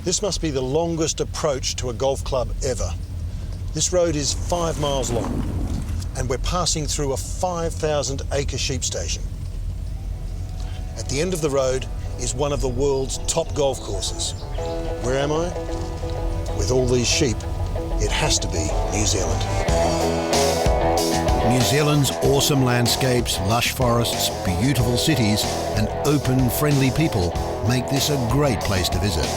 This must be the longest approach to a golf club ever. This road is 5 miles long, and we're passing through a 5,000-acre sheep station. At the end of the road is one of the world's top golf courses. Where am I? With all these sheep, it has to be New Zealand. New Zealand's awesome landscapes, lush forests, beautiful cities and open, friendly people make this a great place to visit.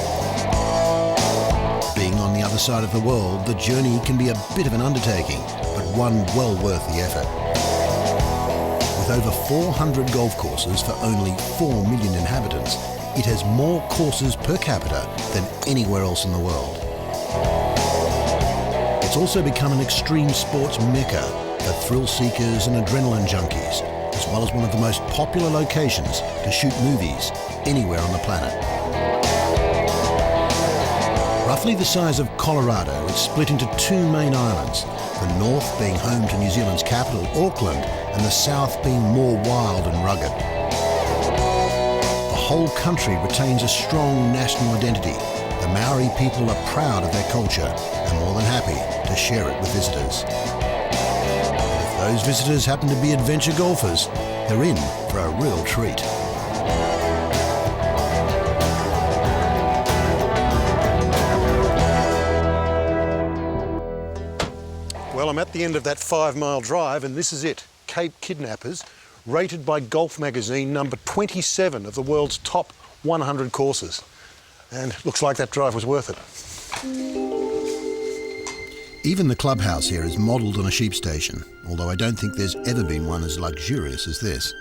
Being on the other side of the world, the journey can be a bit of an undertaking, but one well worth the effort. With over 400 golf courses for only 4 million inhabitants, it has more courses per capita than anywhere else in the world. It's also become an extreme sports mecca for thrill seekers and adrenaline junkies, as well as one of the most popular locations to shoot movies anywhere on the planet. Roughly the size of Colorado, it's split into 2 main islands, the north being home to New Zealand's capital, Auckland, and the south being more wild and rugged. The whole country retains a strong national identity. The Maori people are proud of their culture and more than happy to share it with visitors. And if those visitors happen to be adventure golfers, they're in for a real treat. Well, I'm at the end of that 5-mile drive, and this is it, Cape Kidnappers, rated by Golf Magazine number 27 of the world's top 100 courses. And looks like that drive was worth it. Even the clubhouse here is modelled on a sheep station, although I don't think there's ever been one as luxurious as this.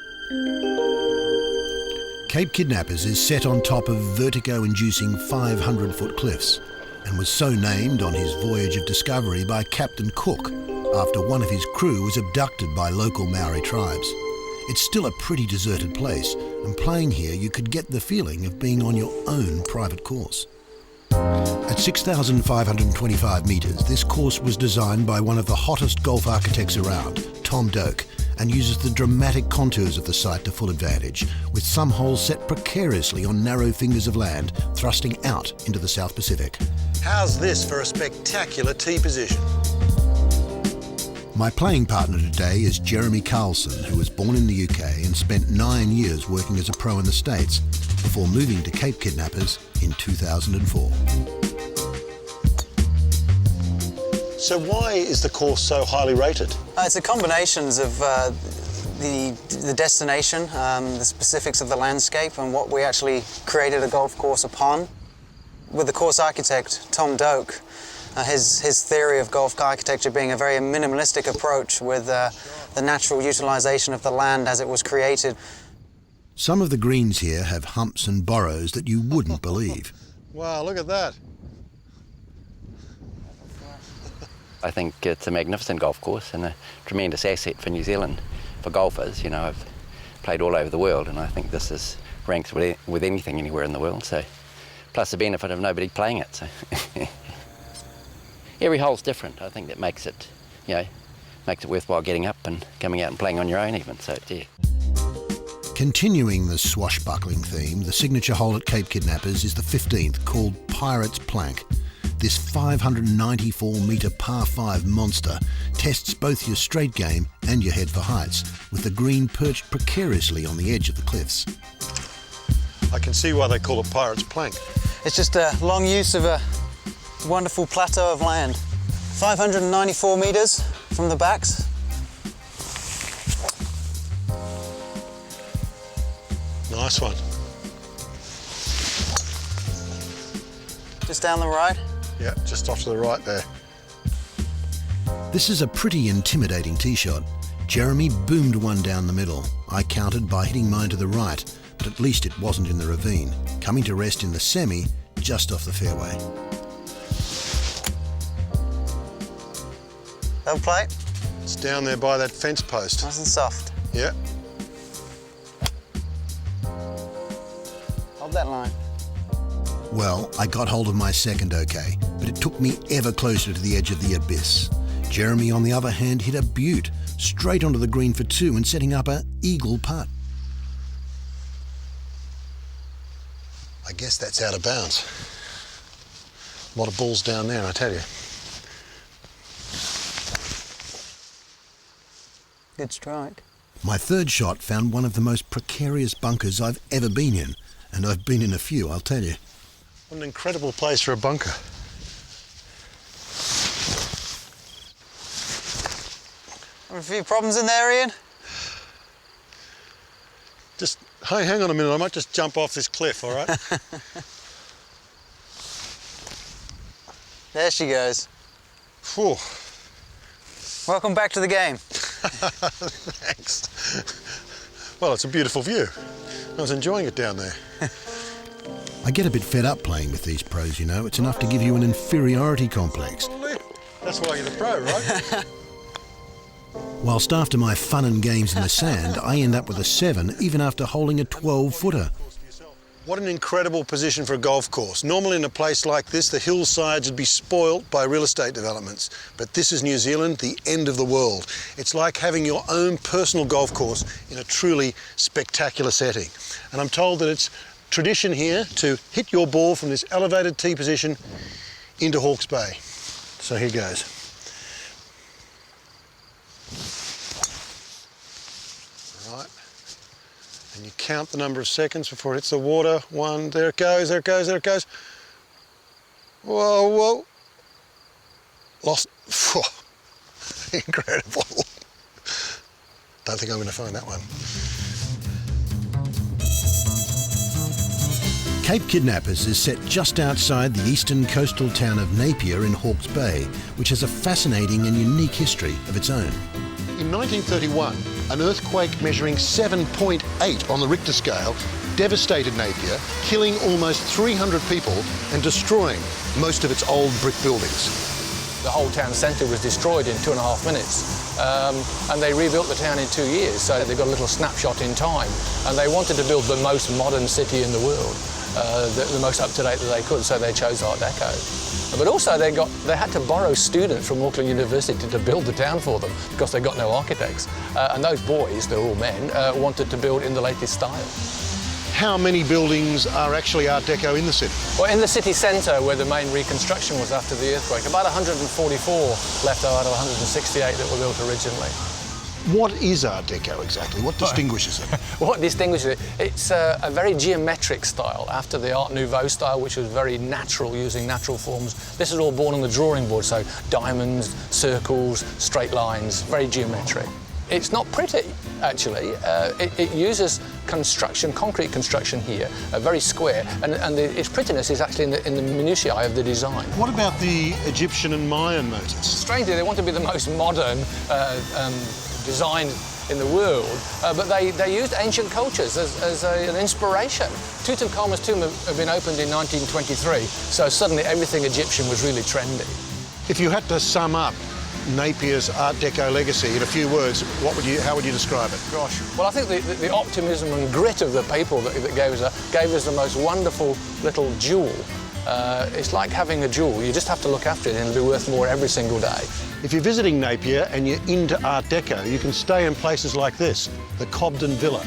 Cape Kidnappers is set on top of vertigo-inducing 500-foot cliffs, and was so named on his voyage of discovery by Captain Cook after one of his crew was abducted by local Maori tribes. It's still a pretty deserted place, and playing here you could get the feeling of being on your own private course. At 6,525 metres, this course was designed by one of the hottest golf architects around, Tom Doak, and uses the dramatic contours of the site to full advantage, with some holes set precariously on narrow fingers of land thrusting out into the South Pacific. How's this for a spectacular tee position? My playing partner today is Jeremy Carlson, who was born in the UK and spent 9 years working as a pro in the States before moving to Cape Kidnappers in 2004. So why is the course so highly rated? It's a combination of the destination, the specifics of the landscape and what we actually created a golf course upon. With the course architect, Tom Doak, his theory of golf architecture being a very minimalistic approach with the natural utilisation of the land as it was created. Some of the greens here have humps and borrows that you wouldn't believe. Wow, look at that. I think it's a magnificent golf course and a tremendous asset for New Zealand, for golfers. You know, I've played all over the world and I think this is ranks with anything anywhere in the world. So, plus the benefit of nobody playing it. So. Every hole's different. I think that makes it, you know, makes it worthwhile getting up and coming out and playing on your own even. So, yeah. Continuing the swashbuckling theme, the signature hole at Cape Kidnappers is the 15th, called Pirate's Plank. This 594-metre par 5 monster tests both your straight game and your head for heights, with the green perched precariously on the edge of the cliffs. I can see why they call it Pirate's Plank. It's just a long use of a wonderful plateau of land. 594 metres from the backs. Nice one. Just down the right. Yeah, just off to the right there. This is a pretty intimidating tee shot. Jeremy boomed one down the middle. I countered by hitting mine to the right, but at least it wasn't in the ravine, coming to rest in the semi just off the fairway. They'll play. It's down there by that fence post. Nice and soft. Yeah. Hold that line. Well, I got hold of my second okay, but it took me ever closer to the edge of the abyss. Jeremy, on the other hand, hit a beaut, straight onto the green for 2 and setting up a eagle putt. I guess that's out of bounds. A lot of balls down there, I tell you. Good strike. My third shot found one of the most precarious bunkers I've ever been in, and I've been in a few, I'll tell you. What an incredible place for a bunker. A few problems in there, Ian? Just, hey, hang on a minute, I might just jump off this cliff, all right? There she goes. Whew. Welcome back to the game. Thanks. Well, it's a beautiful view. I was enjoying it down there. I get a bit fed up playing with these pros, you know. It's enough to give you an inferiority complex. That's why you're the pro, right? Whilst after my fun and games in the sand, I end up with a 7 even after holding a 12-footer. What an incredible position for a golf course. Normally in a place like this, the hillsides would be spoilt by real estate developments. But this is New Zealand, the end of the world. It's like having your own personal golf course in a truly spectacular setting. And I'm told that it's tradition here to hit your ball from this elevated tee position into Hawke's Bay. So here goes. Right. And you count the number of seconds before it hits the water. 1, there it goes, there it goes, there it goes. Whoa, whoa. Lost. Whew. Incredible. Don't think I'm going to find that one. Cape Kidnappers is set just outside the eastern coastal town of Napier in Hawke's Bay, which has a fascinating and unique history of its own. In 1931, an earthquake measuring 7.8 on the Richter scale devastated Napier, killing almost 300 people and destroying most of its old brick buildings. The whole town centre was destroyed in 2.5 minutes, and they rebuilt the town in 2 years, so they got a little snapshot in time. And they wanted to build the most modern city in the world, the most up-to-date that they could, so they chose Art Deco. But also they had to borrow students from Auckland University to build the town for them because they got no architects. And those boys, they're all men, wanted to build in the latest style. How many buildings are actually Art Deco in the city? Well, in the city centre, where the main reconstruction was after the earthquake, about 144 left out of 168 that were built originally. What is Art Deco exactly? What distinguishes it? What distinguishes it? It's a very geometric style, after the Art Nouveau style, which was very natural, using natural forms. This is all born on the drawing board, so diamonds, circles, straight lines, very geometric. It's not pretty, actually. It uses construction, concrete construction here, very square, and its prettiness is actually in the minutiae of the design. What about the Egyptian and Mayan motifs? Strangely, they want to be the most modern design in the world, but they used ancient cultures as an inspiration. Tutankhamun's tomb had been opened in 1923, so suddenly everything Egyptian was really trendy. If you had to sum up Napier's Art Deco legacy in a few words, how would you describe it? Gosh, well, I think the optimism and grit of the people that gave us the most wonderful little jewel. It's like having a jewel. You just have to look after it and it'll be worth more every single day. If you're visiting Napier and you're into Art Deco, you can stay in places like this, the Cobden Villa.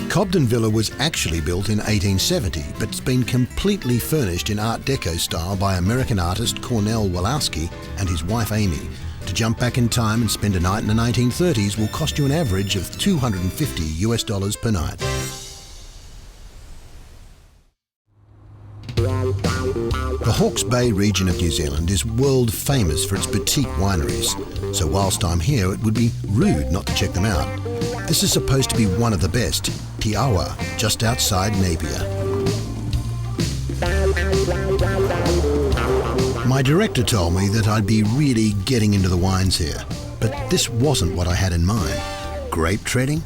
Cobden Villa was actually built in 1870, but it's been completely furnished in Art Deco style by American artist Cornell Walowski and his wife Amy. To jump back in time and spend a night in the 1930s will cost you an average of $250 per night. The Hawke's Bay region of New Zealand is world famous for its boutique wineries, so whilst I'm here it would be rude not to check them out. This is supposed to be one of the best, Tiawa, just outside Napier. My director told me that I'd be really getting into the wines here, but this wasn't what I had in mind. Grape treading?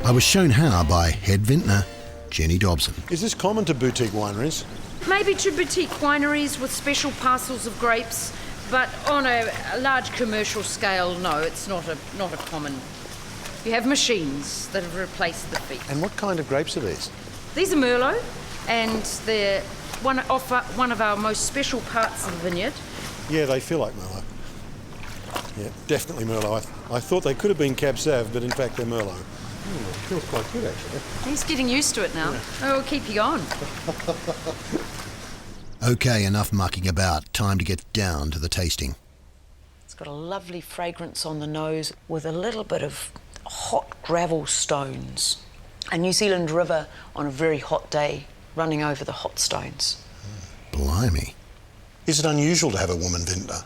I was shown how by head vintner Jenny Dobson. Is this common to boutique wineries? Maybe to boutique wineries with special parcels of grapes, but on a large commercial scale, no, it's not a common. You have machines that have replaced the feet. And what kind of grapes are these? These are Merlot, and they're one of our most special parts of the vineyard. Yeah, they feel like Merlot. Yeah, definitely Merlot. I thought they could have been Cab Sav, but in fact they're Merlot. It feels quite good, actually. He's getting used to it now. Yeah. Oh, we'll keep you on. OK, enough mucking about. Time to get down to the tasting. It's got a lovely fragrance on the nose with a little bit of hot gravel stones. A New Zealand river on a very hot day running over the hot stones. Blimey. Is it unusual to have a woman vintner?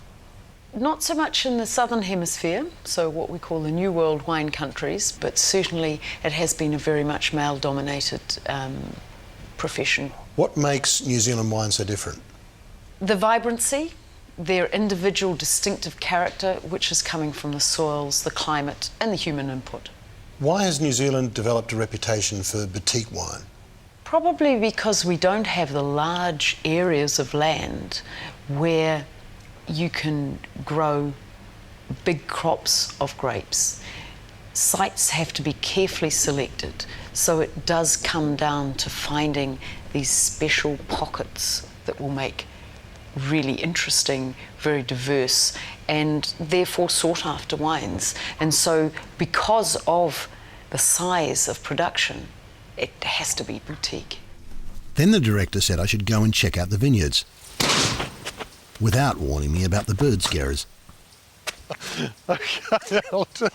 Not so much in the southern hemisphere, so what we call the New World wine countries, but certainly it has been a very much male-dominated profession. What makes New Zealand wine so different? The vibrancy, their individual distinctive character, which is coming from the soils, the climate and the human input. Why has New Zealand developed a reputation for boutique wine? Probably because we don't have the large areas of land where you can grow big crops of grapes. Sites have to be carefully selected, so it does come down to finding these special pockets that will make really interesting, very diverse, and therefore sought after wines. And so because of the size of production, it has to be boutique. Then the director said I should go and check out the vineyards, without warning me about the bird scarers. Okay, that'll do.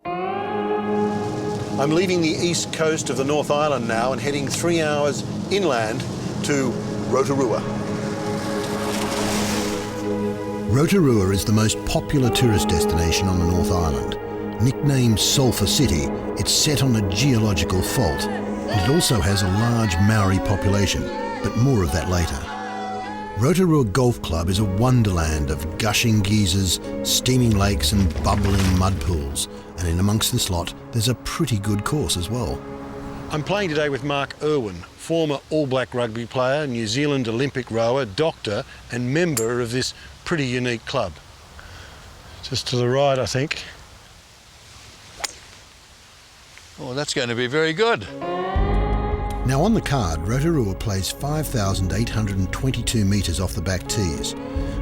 I'm leaving the east coast of the North Island now and heading 3 hours inland to Rotorua. Rotorua is the most popular tourist destination on the North Island. Nicknamed Sulphur City, it's set on a geological fault, and it also has a large Maori population, but more of that later. Rotorua Golf Club is a wonderland of gushing geysers, steaming lakes and bubbling mud pools, and in amongst this lot there's a pretty good course as well. I'm playing today with Mark Irwin, former All Black rugby player, New Zealand Olympic rower, doctor and member of this pretty unique club. Just to the right, I think. Oh, that's going to be very good. Now on the card, Rotorua plays 5,822 metres off the back tees,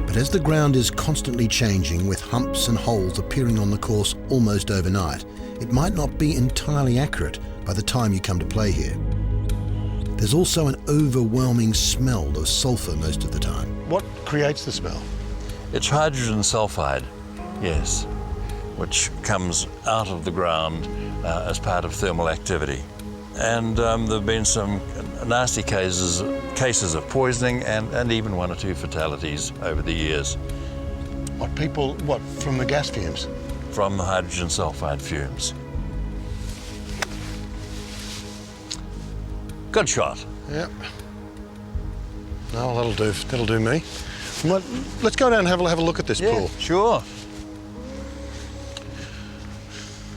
but as the ground is constantly changing with humps and holes appearing on the course almost overnight, it might not be entirely accurate by the time you come to play here. There's also an overwhelming smell of sulphur most of the time. What creates the smell? It's hydrogen sulfide, yes, which comes out of the ground as part of thermal activity. And there have been some nasty cases of poisoning and even 1 or 2 fatalities over the years. What, from the gas fumes? From the hydrogen sulfide fumes. Good shot. Yep. No, that'll do me. Let's go down and have a look at this pool. Sure.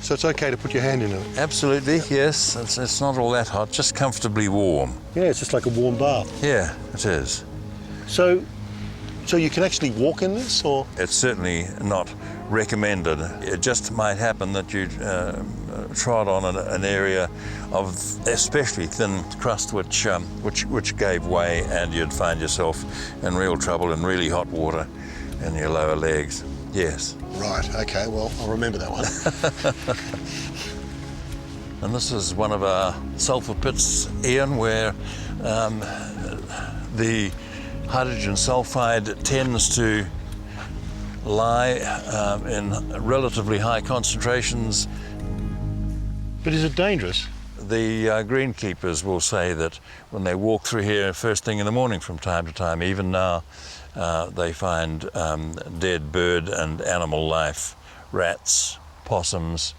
So it's okay to put your hand in it? Absolutely, yes. It's not all that hot, just comfortably warm. Yeah, it's just like a warm bath. Yeah, it is. So you can actually walk in this, or? It's certainly not recommended. It just might happen that you trod on an area of especially thin crust which gave way, and you'd find yourself in real trouble in really hot water in your lower legs. Yes. Right, okay, well, I'll remember that one. And this is one of our sulphur pits, Ian, where the hydrogen sulfide tends to lie in relatively high concentrations. But is it dangerous? The greenkeepers will say that when they walk through here first thing in the morning from time to time, even now, they find dead bird and animal life, rats, possums,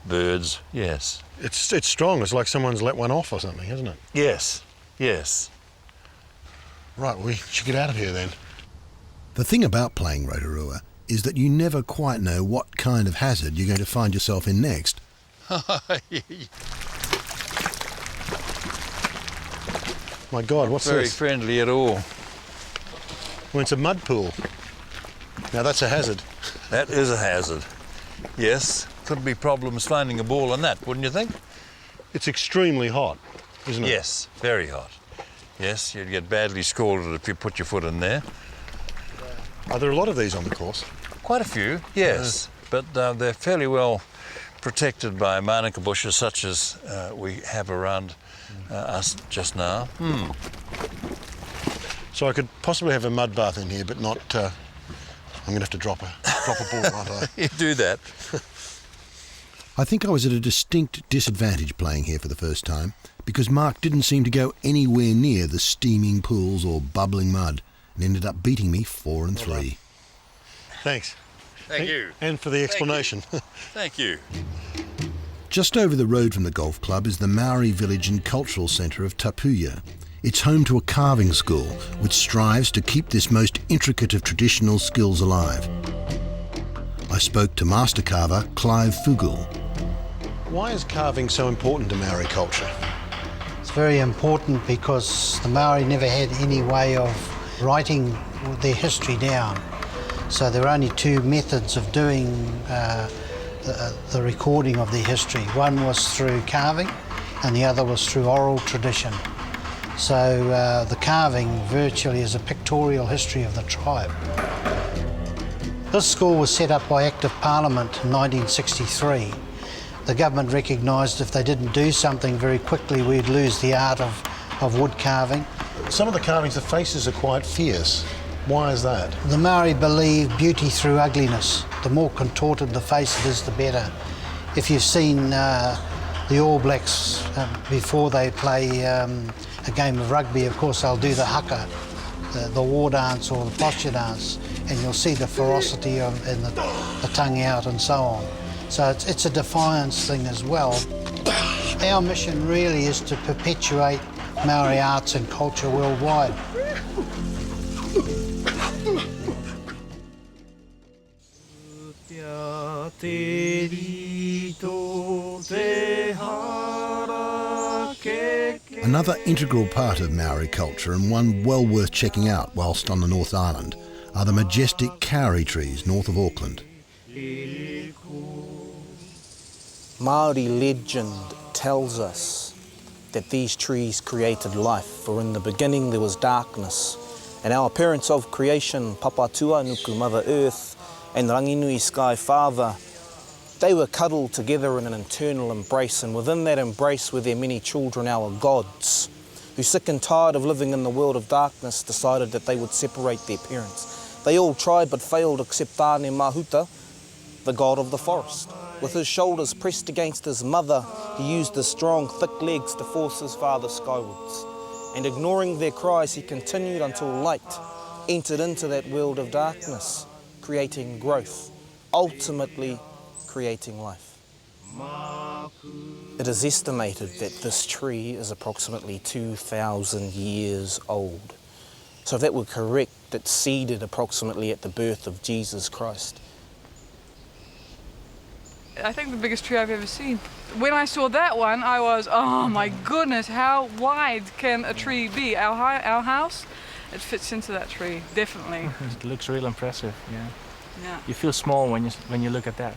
birds, yes. It's strong, it's like someone's let one off or something, isn't it? Yes, yes. Right, we should get out of here then. The thing about playing Rotorua is that you never quite know what kind of hazard you're going to find yourself in next. My God, what's Very this? friendly at all. Well, it's a mud pool. Now that's a hazard. That is a hazard. Yes, could be problems finding a ball in that, wouldn't you think? It's extremely hot, isn't it? Yes, very hot. Yes, you'd get badly scalded if you put your foot in there. Are there a lot of these on the course? Quite a few, yes, but they're fairly well protected by manuka bushes such as we have around us just now. So I could possibly have a mud bath in here, but not. I'm going to have to drop a ball, aren't I? You do that. I think I was at a distinct disadvantage playing here for the first time because Mark didn't seem to go anywhere near the steaming pools or bubbling mud and ended up beating me 4 and 3. Thanks. Thank you. And for the explanation. Thank you. Just over the road from the golf club is the Maori village and cultural centre of Tapuia. It's home to a carving school which strives to keep this most intricate of traditional skills alive. I spoke to master carver Clive Fugul. Why is carving so important to Maori culture? It's very important because the Maori never had any way of writing their history down. So there are only 2 methods of doing the recording of their history. One was through carving and the other was through oral tradition. So the carving virtually is a pictorial history of the tribe. This school was set up by Act of Parliament in 1963. The government recognised if they didn't do something very quickly, we'd lose the art of wood carving. Some of the carvings, the faces are quite fierce. Why is that? The Maori believe beauty through ugliness. The more contorted the face it is, the better. If you've seen the All Blacks before they play a game of rugby, of course they'll do the haka, the war dance or the posture dance, and you'll see the ferocity and the tongue out and so on. So it's a defiance thing as well. Our mission really is to perpetuate Maori arts and culture worldwide. Another integral part of Maori culture, and one well worth checking out whilst on the North Island, are the majestic kauri trees north of Auckland. Maori legend tells us that these trees created life, for in the beginning there was darkness, and our parents of creation, Papatua, Nuku, Mother Earth, and Ranginui, Sky Father, they were cuddled together in an eternal embrace, and within that embrace were their many children, our gods, who, sick and tired of living in the world of darkness, decided that they would separate their parents. They all tried but failed except Tāne Mahuta, the god of the forest. With his shoulders pressed against his mother, he used his strong, thick legs to force his father skywards. And ignoring their cries, he continued until light entered into that world of darkness, creating growth, ultimately creating life. It is estimated that this tree is approximately 2,000 years old. So if that were correct, it seeded approximately at the birth of Jesus Christ. I think the biggest tree I've ever seen. When I saw that one, I was, oh my goodness, how wide can a tree be? Our house, it fits into that tree, definitely. It looks real impressive, yeah. Yeah. You feel small when you look at that.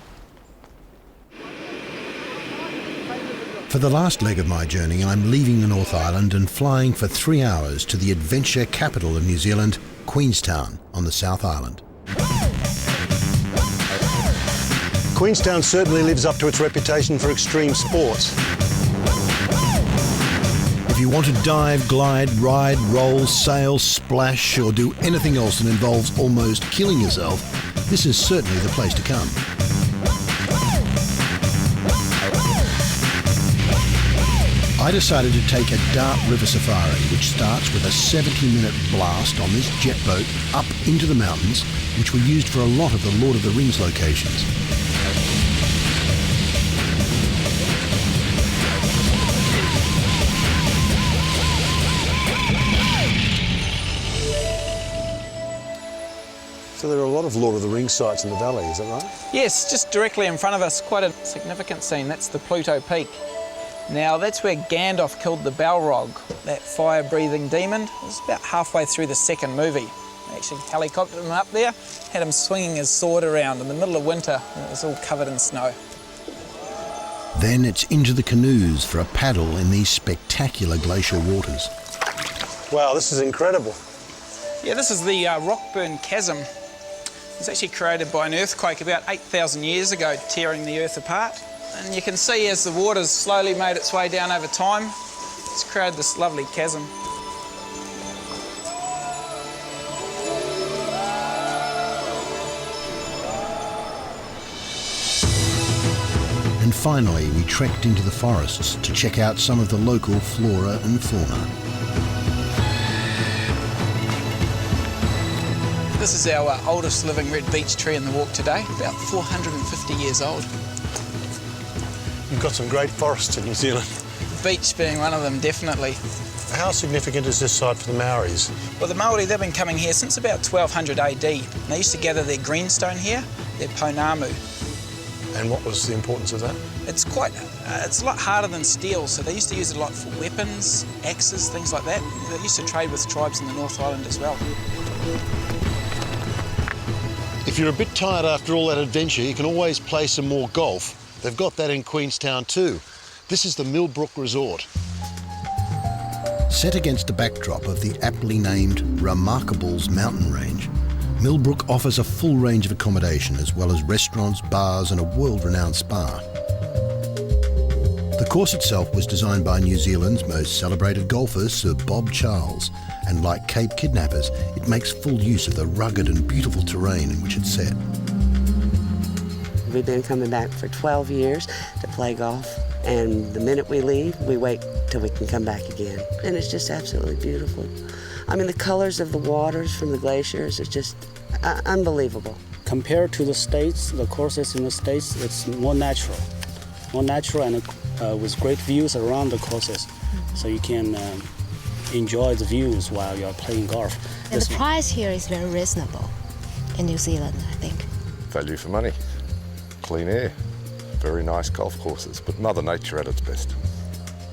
For the last leg of my journey, I'm leaving the North Island and flying for 3 hours to the adventure capital of New Zealand, Queenstown, on the South Island. Queenstown certainly lives up to its reputation for extreme sports. If you want to dive, glide, ride, roll, sail, splash, or do anything else that involves almost killing yourself, this is certainly the place to come. I decided to take a Dart River Safari, which starts with a 70-minute blast on this jet boat up into the mountains, which were used for a lot of the Lord of the Rings locations. So there are a lot of Lord of the Rings sites in the valley, is that right? Yes, just directly in front of us, quite a significant scene. That's the Pluto Peak. Now, that's where Gandalf killed the Balrog, that fire-breathing demon. It was about halfway through the second movie. They actually helicoptered him up there, had him swinging his sword around in the middle of winter, and it was all covered in snow. Then it's into the canoes for a paddle in these spectacular glacial waters. Wow, this is incredible. Yeah, this is the Rockburn Chasm. It was actually created by an earthquake about 8,000 years ago, tearing the earth apart. And you can see as the water's slowly made its way down over time, It's created this lovely chasm. And finally, we trekked into the forests to check out some of the local flora and fauna. This is our oldest living red beech tree in the walk today, about 450 years old. You've got some great forests in New Zealand. Beech being one of them, definitely. How significant is this site for the Maoris? Well, the Maori, they've been coming here since about 1200 AD. They used to gather their greenstone here, their pounamu. And what was the importance of that? It's a lot harder than steel, so they used to use it a lot for weapons, axes, things like that. They used to trade with tribes in the North Island as well. If you're a bit tired after all that adventure, you can always play some more golf. They've got that in Queenstown too. This is the Millbrook Resort. Set against the backdrop of the aptly named Remarkables mountain range, Millbrook offers a full range of accommodation as well as restaurants, bars and a world-renowned spa. The course itself was designed by New Zealand's most celebrated golfer, Sir Bob Charles, and like Cape Kidnappers, it makes full use of the rugged and beautiful terrain in which it's set. We've been coming back for 12 years to play golf, and the minute we leave, we wait till we can come back again. And it's just absolutely beautiful. I mean, the colors of the waters from the glaciers is just unbelievable. Compared to the States, the courses in the States, it's more natural and with great views around the courses. So you can enjoy the views while you're playing golf. And the price here is very reasonable in New Zealand, I think. Value for money, clean air, very nice golf courses, but Mother Nature at its best.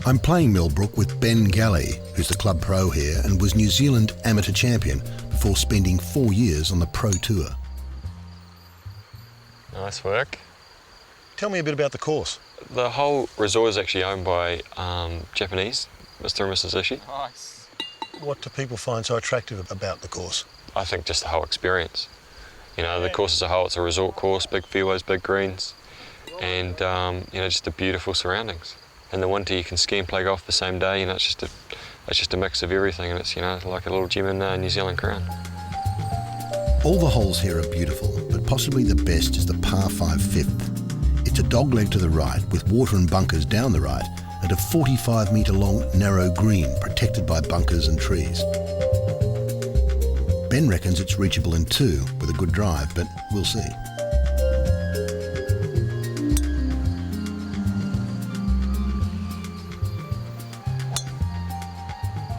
I'm playing Millbrook with Ben Galley, who's the club pro here and was New Zealand amateur champion before spending 4 years on the pro tour. Nice work. Tell me a bit about the course. The whole resort is actually owned by Japanese, Mr. and Mrs. Ishii. Nice. What do people find so attractive about the course? I think just the whole experience. You know, the course as a whole, it's a resort course, big fairways, big greens, and you know, just the beautiful surroundings. In the winter, you can ski and play golf the same day. You know, it's just a mix of everything, and it's, you know, like a little gem in New Zealand Crown. All the holes here are beautiful, but possibly the best is the par 5 fifth. It's a dogleg to the right with water and bunkers down the right and a 45-metre long narrow green protected by bunkers and trees. Ben reckons it's reachable in 2 with a good drive, but we'll see.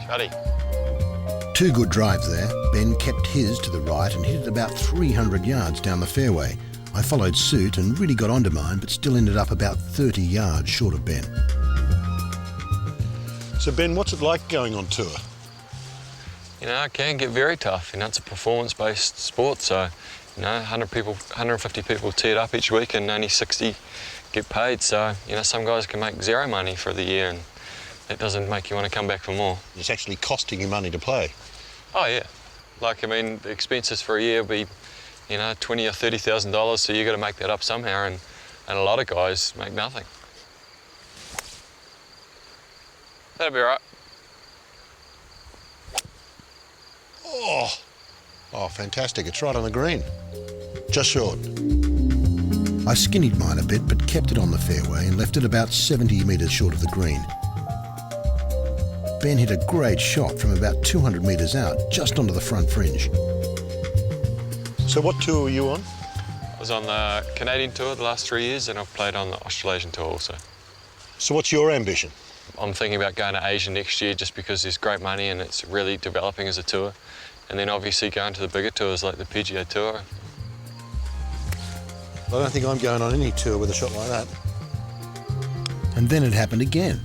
Shuddy. 2 good drives there. Ben kept his to the right and hit it about 300 yards down the fairway. I followed suit and really got onto mine, but still ended up about 30 yards short of Ben. So Ben, what's it like going on tour? You know, it can get very tough. You know, it's a performance-based sport, so, you know, 150 people tee it up each week and only 60 get paid. So, you know, some guys can make 0 money for the year, and that doesn't make you want to come back for more. It's actually costing you money to play. Oh, yeah. Like, I mean, the expenses for a year will be, you know, $20,000 or $30,000, so you've got to make that up somehow, and a lot of guys make nothing. That'll be all right. Oh, fantastic. It's right on the green. Just short. I skinnied mine a bit, but kept it on the fairway and left it about 70 metres short of the green. Ben hit a great shot from about 200 metres out, just onto the front fringe. So what tour were you on? I was on the Canadian tour the last 3 years, and I've played on the Australasian tour also. So what's your ambition? I'm thinking about going to Asia next year just because there's great money and it's really developing as a tour. And then obviously going to the bigger tours like the PGA Tour. I don't think I'm going on any tour with a shot like that. And then it happened again.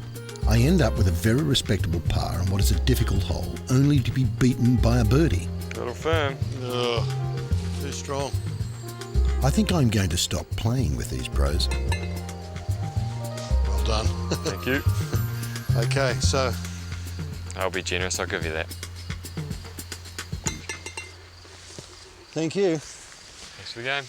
I end up with a very respectable par on what is a difficult hole, only to be beaten by a birdie. A little firm. Ugh, too strong. I think I'm going to stop playing with these pros. Well done. Thank you. Okay, so... I'll be generous, I'll give you that. Thank you. Thanks for the game.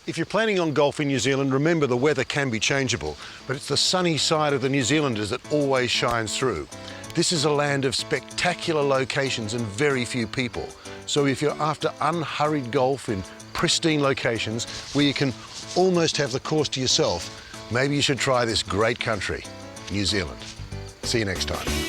If you're planning on golf in New Zealand, remember the weather can be changeable, but it's the sunny side of the New Zealanders that always shines through. This is a land of spectacular locations and very few people. So if you're after unhurried golf in pristine locations where you can almost have the course to yourself, maybe you should try this great country, New Zealand. See you next time.